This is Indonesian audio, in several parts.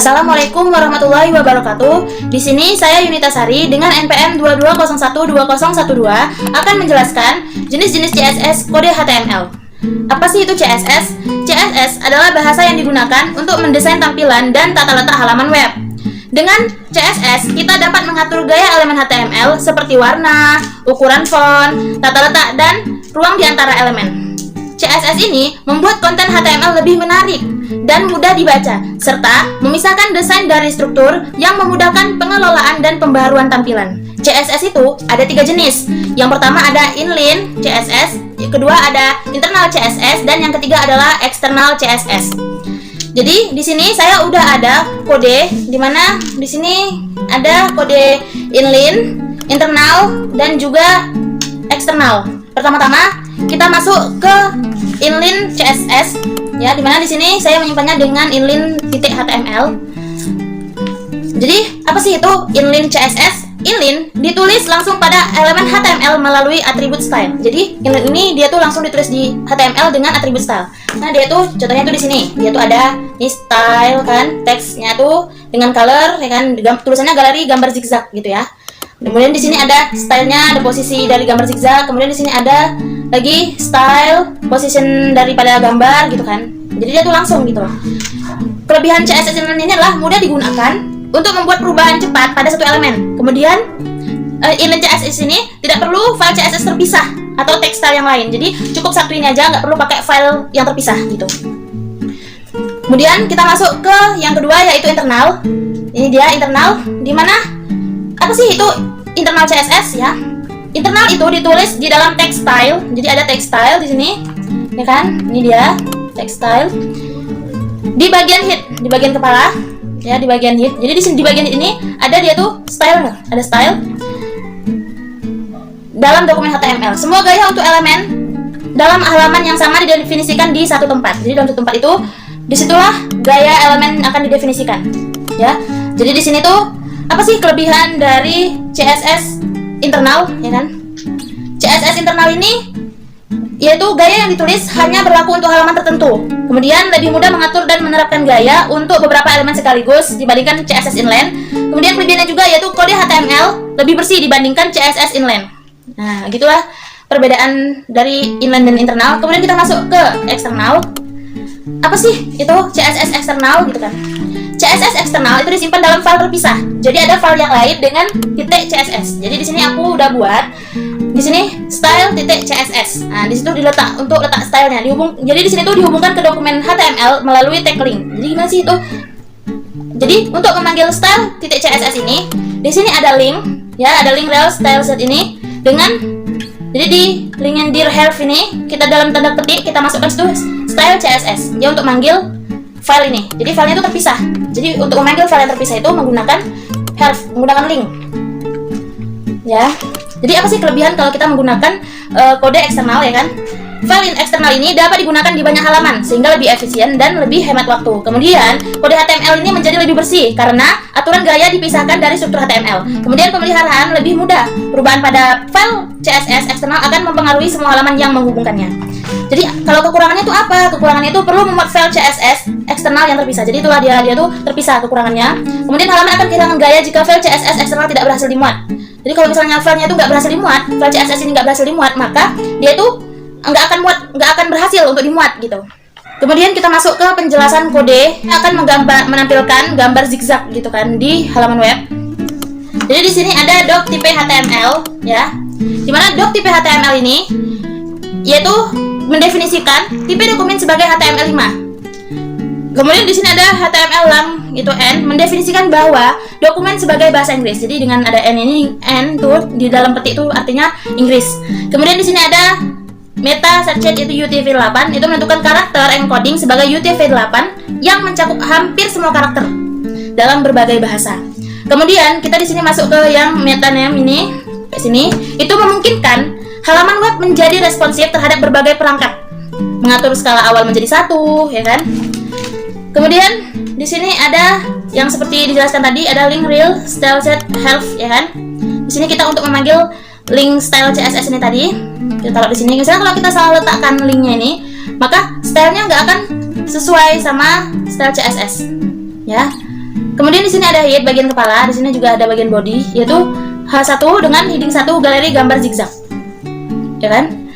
Assalamualaikum warahmatullahi wabarakatuh. Di sini saya Yunita Sari dengan NPM 22012012 akan menjelaskan jenis-jenis CSS kode HTML. Apa sih itu CSS? CSS adalah bahasa yang digunakan untuk mendesain tampilan dan tata letak halaman web. Dengan CSS, kita dapat mengatur gaya elemen HTML seperti warna, ukuran font, tata letak, dan ruang di antara elemen. CSS ini membuat konten HTML lebih menarik dan mudah dibaca, serta memisahkan desain dari struktur yang memudahkan pengelolaan dan pembaharuan tampilan. CSS itu ada 3 jenis. Yang pertama ada inline CSS, yang kedua ada internal CSS, dan yang ketiga adalah external CSS. Jadi di sini saya udah ada kode, di mana di sini ada kode inline, internal, dan juga eksternal. Pertama-tama kita masuk ke inline CSS, ya, dimana di sini saya menyimpannya dengan inline.html. Jadi apa sih itu inline CSS? Inline ditulis langsung pada elemen HTML melalui atribut style. Jadi inline ini dia tuh langsung ditulis di HTML dengan atribut style. Nah dia tuh contohnya tuh di sini, dia tuh ada ini style kan, teksnya tuh dengan color, ya kan, tulisannya galeri gambar zigzag gitu ya. Kemudian di sini ada stylenya, ada posisi dari gambar zigzag. Kemudian di sini ada lagi style, position daripada gambar gitu kan. Jadi dia tuh langsung gitu. Kelebihan CSS ini adalah mudah digunakan untuk membuat perubahan cepat pada satu elemen. Kemudian inline CSS ini tidak perlu file CSS terpisah atau teks style yang lain. Jadi cukup satu ini aja, nggak perlu pakai file yang terpisah gitu. Kemudian kita masuk ke yang kedua, yaitu internal. Ini dia internal, dimana apa sih itu internal CSS ya? Internal itu ditulis di dalam text style. Jadi ada text style di sini, ya kan? Ini dia text style. Di bagian head, di bagian kepala, ya, di bagian head. Jadi di sini di bagian ini ada dia tuh style, ada style dalam dokumen HTML. Semua gaya untuk elemen dalam halaman yang sama didefinisikan di satu tempat. Jadi dalam satu tempat itu, disitulah gaya elemen akan didefinisikan, ya. Jadi di sini tuh apa sih kelebihan dari CSS internal, ya kan? CSS internal ini yaitu gaya yang ditulis hanya berlaku untuk halaman tertentu. Kemudian lebih mudah mengatur dan menerapkan gaya untuk beberapa elemen sekaligus dibandingkan CSS inline. Kemudian kelebihannya juga yaitu kode HTML lebih bersih dibandingkan CSS inline. Nah, gitulah perbedaan dari inline dan internal. Kemudian kita masuk ke eksternal. Apa sih itu CSS eksternal gitu kan? CSS eksternal itu disimpan dalam file terpisah. Jadi ada file yang lain dengan .css. Jadi di sini aku udah buat di sini style.css. Nah, di situ diletak untuk letak stylenya. Jadi di sini tuh dihubungkan ke dokumen HTML melalui tag link. Jadi gimana sih itu? Jadi untuk memanggil style.css ini, di sini ada link, ya, ada link rel style set ini dengan jadi di link yang dir have ini kita dalam tanda petik kita masukkan situ style CSS. Ya, untuk manggil file ini. Jadi filenya itu terpisah. Jadi untuk memanggil file yang terpisah itu menggunakan have, menggunakan link. Ya. Jadi apa sih kelebihan kalau kita menggunakan kode eksternal, ya kan? File eksternal ini dapat digunakan di banyak halaman sehingga lebih efisien dan lebih hemat waktu. Kemudian kode HTML ini menjadi lebih bersih karena aturan gaya dipisahkan dari struktur HTML. Kemudian pemeliharaan lebih mudah. Perubahan pada file CSS eksternal akan mempengaruhi semua halaman yang menghubungkannya. Jadi kalau kekurangannya itu apa? Kekurangannya itu perlu memuat file CSS eksternal yang terpisah. Jadi itulah dia tuh terpisah kekurangannya. Kemudian halaman akan kehilangan gaya jika file CSS eksternal tidak berhasil dimuat. Jadi kalau misalnya filenya itu nggak berhasil dimuat, file CSS ini nggak berhasil dimuat, maka dia itu nggak akan berhasil untuk dimuat gitu. Kemudian kita masuk ke penjelasan kode, akan menampilkan gambar zigzag gitu kan di halaman web. Jadi di sini ada doc tipe HTML, ya, dimana doc tipe HTML ini yaitu mendefinisikan tipe dokumen sebagai HTML5. Kemudian di sini ada HTML lang itu n mendefinisikan bahwa dokumen sebagai bahasa Inggris. Jadi dengan ada n ini, n tuh di dalam petik itu artinya Inggris. Kemudian di sini ada meta subject itu UTF-8 itu menentukan karakter encoding sebagai UTF-8 yang mencakup hampir semua karakter dalam berbagai bahasa. Kemudian kita di sini masuk ke yang meta name ini, ke sini itu memungkinkan halaman web menjadi responsif terhadap berbagai perangkat, mengatur skala awal menjadi 1, ya kan? Kemudian di sini ada yang seperti dijelaskan tadi, ada link rel style set health, ya kan? Di sini kita untuk memanggil link style CSS ini tadi kita taruh di sini. Misalnya kalau kita salah letakkan linknya ini, maka stylenya nggak akan sesuai sama style CSS, ya. Kemudian di sini ada head bagian kepala, di sini juga ada bagian body, yaitu H1 dengan heading 1 galeri gambar zigzag. Ya kan?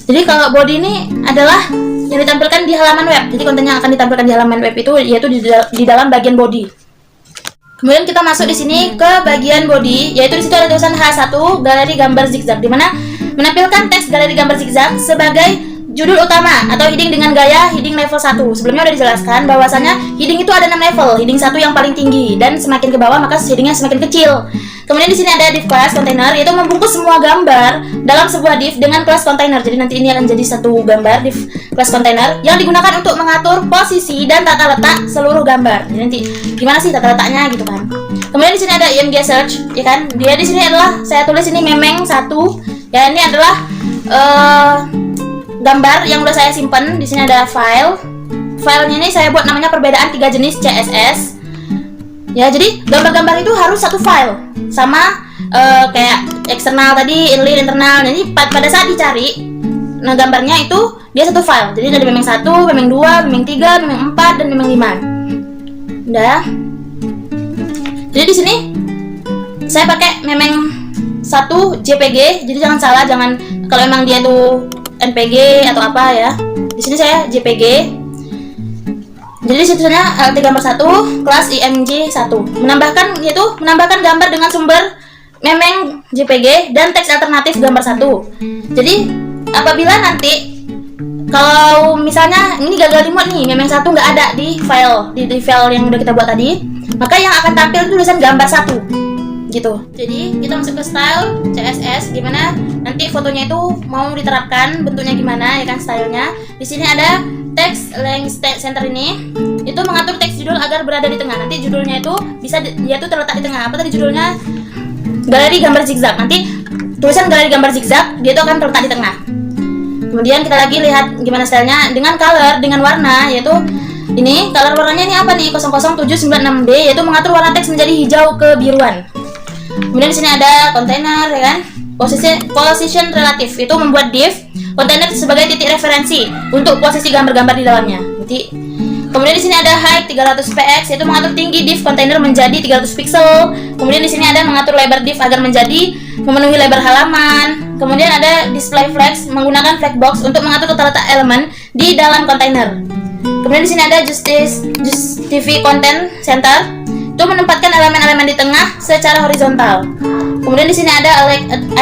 Jadi kalau body ini adalah yang ditampilkan di halaman web. Jadi konten yang akan ditampilkan di halaman web itu yaitu di dalam bagian body. Kemudian kita masuk di sini ke bagian body, yaitu di situ ada tulisan H1 galeri gambar zigzag, di mana menampilkan teks galeri gambar zigzag sebagai judul utama atau heading dengan gaya heading level 1. Sebelumnya udah dijelaskan bahwasanya heading itu ada 6 level. Heading 1 yang paling tinggi dan semakin ke bawah maka headingnya semakin kecil. Kemudian di sini ada div class container, yaitu membungkus semua gambar dalam sebuah div dengan class container. Jadi nanti ini akan jadi satu gambar div class container yang digunakan untuk mengatur posisi dan tata letak seluruh gambar. Jadi nanti gimana sih tata letaknya gitu kan. Kemudian di sini ada img search, ya kan. Dia di sini adalah saya tulis ini memeng 1. Ya, ini adalah gambar yang udah saya simpen. Di sini ada file. Filenya ini saya buat namanya perbedaan 3 jenis CSS. Ya, jadi gambar-gambar itu harus satu file. Sama kayak eksternal tadi, inline, internal. Jadi pada saat dicari, nah gambarnya itu dia satu file. Jadi ada memeng 1, memeng 2, memeng 3, memeng 4 dan memeng 5. Udah. Jadi di sini saya pakai memeng 1 JPG. Jadi jangan salah, jangan kalau emang dia tuh NPG atau apa ya. Di sini saya JPG. Jadi situasinya LT gambar 1 kelas IMG 1. Menambahkan gambar dengan sumber memeng JPG dan teks alternatif gambar 1. Jadi apabila nanti kalau misalnya ini gagal di mod nih, memeng 1 nggak ada di file yang udah kita buat tadi, maka yang akan tampil itu tulisan gambar 1 gitu. Jadi kita masuk ke style CSS, gimana nanti fotonya itu mau diterapkan bentuknya gimana ya kan stylenya. Di sini ada text length center, ini itu mengatur teks judul agar berada di tengah. Nanti judulnya itu bisa dia tuh terletak di tengah. Apa tadi judulnya? Galeri gambar zigzag. Nanti tulisan galeri gambar zigzag dia itu akan terletak di tengah. Kemudian kita lagi lihat gimana stylenya dengan color, dengan warna, yaitu ini color warnanya ini apa nih? 00796D, yaitu mengatur warna teks menjadi hijau kebiruan. Kemudian di sini ada container, ya kan? Position relatif itu membuat div container sebagai titik referensi untuk posisi gambar-gambar di dalamnya. Kemudian di sini ada height 300 px, yaitu mengatur tinggi div container menjadi 300 pixel. Kemudian di sini ada mengatur lebar div agar memenuhi lebar halaman. Kemudian ada display flags, menggunakan flag box untuk mengatur tata letak elemen di dalam kontainer. Kemudian di sini ada justify content center, itu menempatkan elemen-elemen di tengah secara horizontal. Kemudian di sini ada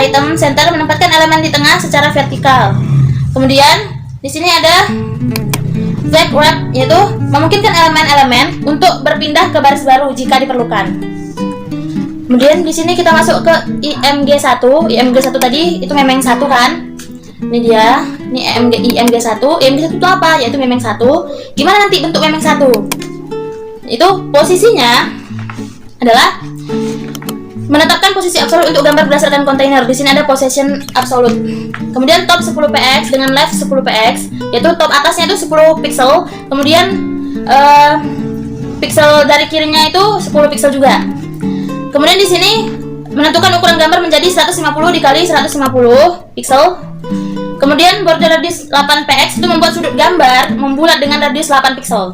item center, menempatkan elemen di tengah secara vertikal. Kemudian di sini ada flag wrap, yaitu memungkinkan elemen-elemen untuk berpindah ke baris baru jika diperlukan. Kemudian di sini kita masuk ke IMG1. IMG1 tadi itu memeng 1 kan? Ini dia. Ini IMG1. IMG1 itu apa? Yaitu memeng 1. Gimana nanti bentuk memeng 1? Itu posisinya adalah menetapkan posisi absolut untuk gambar berdasarkan kontainer. Di sini ada position absolute. Kemudian top 10 px dengan left 10 px, yaitu top atasnya itu 10 pixel. Kemudian pixel dari kirinya itu 10 pixel juga. Kemudian di sini menentukan ukuran gambar menjadi 150 dikali 150 pixel. Kemudian border radius 8 px itu membuat sudut gambar membulat dengan radius 8 pixel.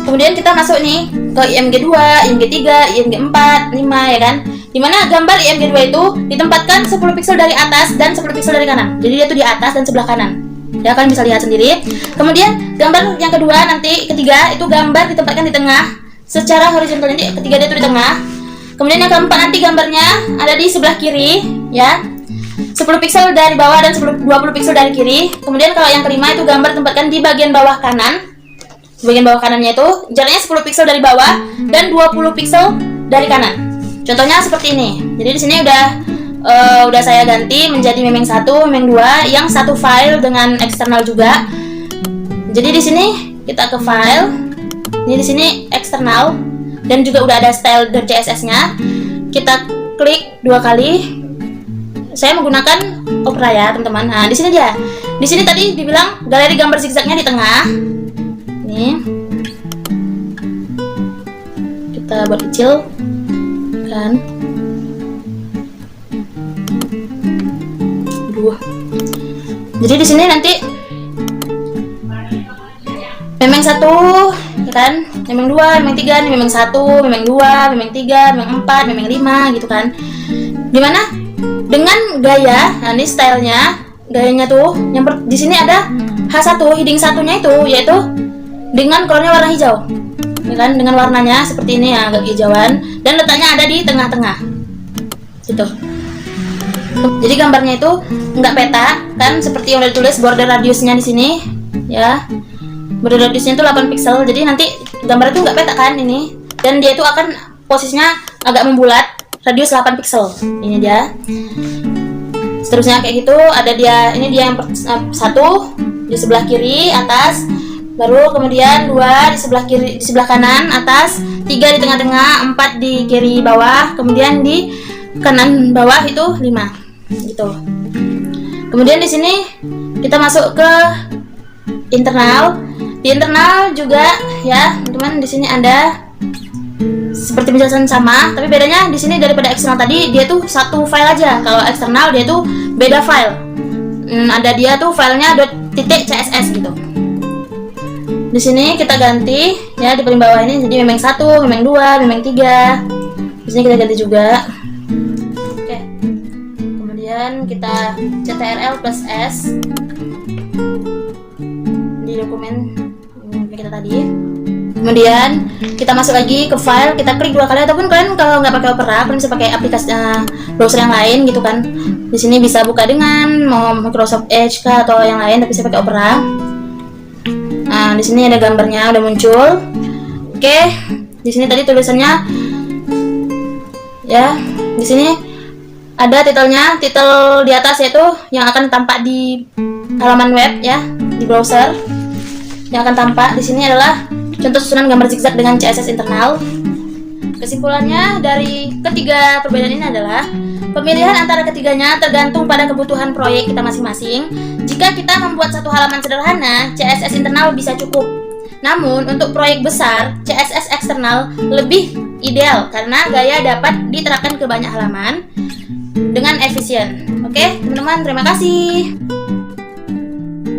Kemudian kita masuk nih ke IMG 2, IMG 3, IMG 4, 5 ya kan. Dimana gambar IMG 2 itu ditempatkan 10 pixel dari atas dan 10 pixel dari kanan. Jadi dia tuh di atas dan sebelah kanan. Ya kalian bisa lihat sendiri. Kemudian gambar yang kedua nanti ketiga itu gambar ditempatkan di tengah secara horizontal. Jadi ketiga dia tuh di tengah. Kemudian yang keempat nanti gambarnya ada di sebelah kiri ya. 10 pixel dari bawah dan 20 pixel dari kiri. Kemudian kalau yang kelima itu gambar ditempatkan di bagian bawah kanan. Bagian bawah kanannya itu jaraknya 10 pixel dari bawah dan 20 pixel dari kanan. Contohnya seperti ini. Jadi di sini udah saya ganti menjadi memeng 1, memeng 2 yang satu file dengan eksternal juga. Jadi di sini kita ke file. Ini di sini eksternal dan juga udah ada style.css-nya. Kita klik 2 kali. Saya menggunakan Opera ya, teman-teman. Nah, di sini dia. Di sini tadi dibilang galeri gambar zigzagnya di tengah. Nih. Kita buat kecil kan. Jadi di sini nanti memeng 1 ya kan. memang 2, memang 3, ini memang 1, memang 2, memang 3, memang 4, memang 5 gitu kan. Dimana dengan gaya, nah ini stylenya, gayanya tuh yang di sini ada H1, heading satunya itu yaitu dengan colornya warna hijau, ya kan, dengan warnanya seperti ini ya, agak hijauan, dan letaknya ada di tengah-tengah gitu. Jadi gambarnya itu nggak peta kan, seperti yang udah ditulis border radiusnya di sini ya, border radiusnya itu 8 pixel. Jadi nanti gambar itu nggak peta kan ini, dan dia itu akan posisinya agak membulat, radius 8 pixel. Ini dia. Seterusnya kayak gitu, ada dia, ini dia yang satu di sebelah kiri atas, baru kemudian 2 di sebelah kiri, di sebelah kanan atas, 3 di tengah-tengah, 4 di kiri bawah, kemudian di kanan bawah itu 5 gitu. Kemudian di sini kita masuk ke internal. Di internal juga ya teman-teman, di sini ada seperti penjelasan sama, tapi bedanya di sini daripada eksternal tadi, dia tuh satu file aja. Kalau eksternal dia tuh beda file. Ada dia tuh filenya .css gitu. Di sini kita ganti ya di paling bawah ini, jadi memang 1, memang 2, memang 3. Di sini kita ganti juga. Oke. Kemudian kita ctrl plus s di dokumen kita tadi. Kemudian kita masuk lagi ke file, kita klik 2 kali, ataupun kalian kalau nggak pakai Opera, kalian bisa pakai aplikasi browser yang lain gitu kan. Di sini bisa buka dengan mau Microsoft Edge kah atau yang lain, tapi saya pakai Opera. Nah, di sini ada gambarnya udah muncul. Oke, di sini tadi tulisannya ya, di sini ada titelnya, titel di atas yaitu yang akan tampak di halaman web ya, di browser. Yang akan tampak di sini adalah contoh susunan gambar zigzag dengan CSS internal. Kesimpulannya dari ketiga perbedaan ini adalah pemilihan antara ketiganya tergantung pada kebutuhan proyek kita masing-masing. Jika kita membuat satu halaman sederhana, CSS internal bisa cukup. Namun untuk proyek besar, CSS eksternal lebih ideal karena gaya dapat diterapkan ke banyak halaman dengan efisien. Oke, teman-teman, terima kasih.